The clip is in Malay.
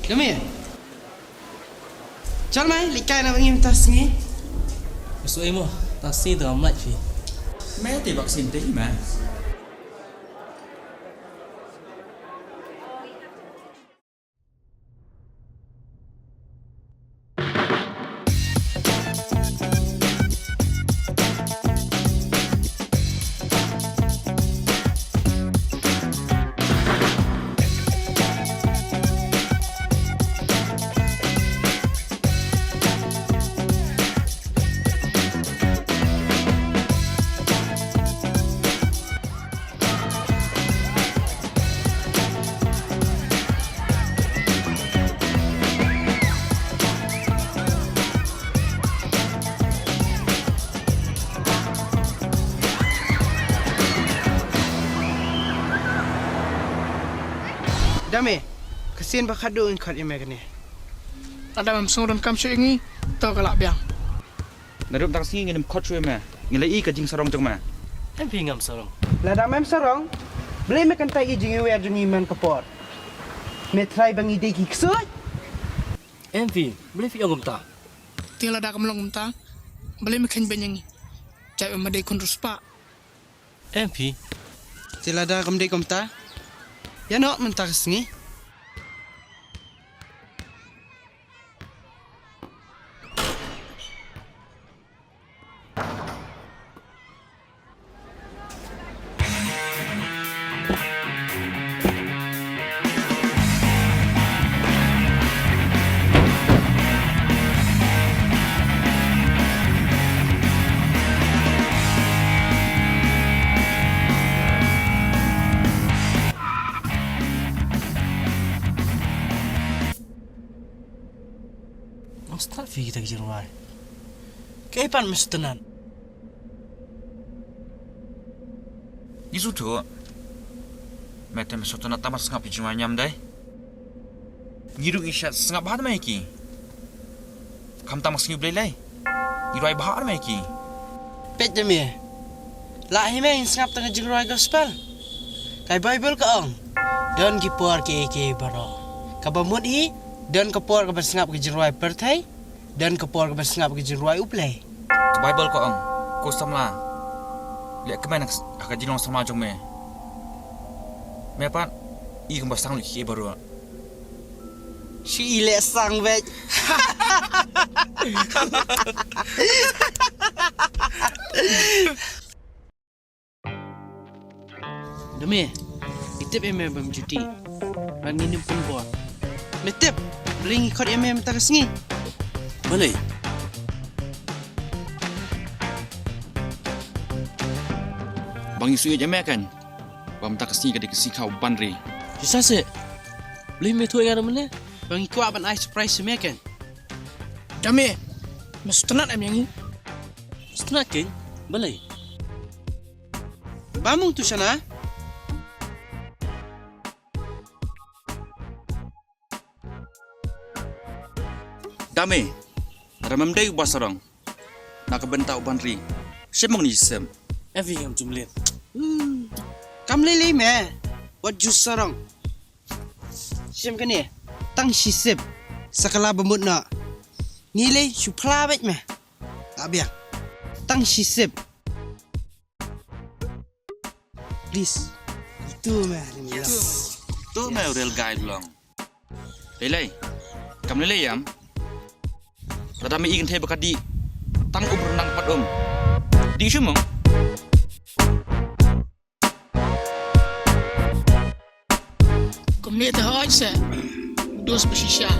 Demi. Chal mai likai na ngim tas ni. Masuk imo, taksi tengah melat fi. Mẹ thì vaccine tí mà. Dami. Kesian bakadu in kat ime kene. Ada mamsung dan kam syek ni, tau kalak biang. Narup taksi ngirim kot cuy mah. Ngilai ke jing sarong jeng mah. Em fi ngam sarong. Lada mem sarong. Beli me kan tai jingi we jungi man kapor. Me try bangi de ki ksut. Em fi, boleh fi agam ta. Tiada ada kamlong umta, boleh makan banyak ni. Cai memadai kondus pak. Em fi, Tila da kam de komta. Ya no mentas ni. start fi kita kerja rumah. Kaipan mestenan. Ni sudah. Mẹ tem sốt na tamas ngap juma nyam dai. Ngiru ishat sengap bahar mai ki. Kam tamas ngi blai lai. Ngiru ai bahar mai ki. Pet demi. La hime insngap tengah jengrai gospel. Kai Bible ka ong. Dan ki puar ke baro. Ka bamut i dan ka puar ka besngap ke jengrai perthai dan ka puar ka besngap ke jengrai uplai. Ke Bible ko ang. Ko samla. Lek kemen ak jilong sama jong me. Me pa i kang basang li ki baro. Si ile sang vet. Demi, itip eme bam cuti. Bang ini pun buat. Metip, beli ikut eme tak kesengi. Boleh. Bang isu je me kan. Bam tak kesini ke dikesi kau banri. Bisa se. Boleh me tu yang mana? Bang ikut aban I surprise me kan. Dami, masuk tenat am yang ni. Setengah king. Boleh. Bamung tu sana. Dame. Ramam dai basarang. Nak bentak banri. Semang ni sem. Em fi ngam jumlin. Kam lele me. What jus sarong. Sim kene. Tang sisip. Sakala bemut na. Nile supla bet me. Abia. Tang sisip. Please. Itu me. Yes. Tu me real guy long. Lele. Kam lele yam. Tada me ikan teh bakadi. Tang ubernang padom. Di semang. Kau ni dah aja. Dos bersisah.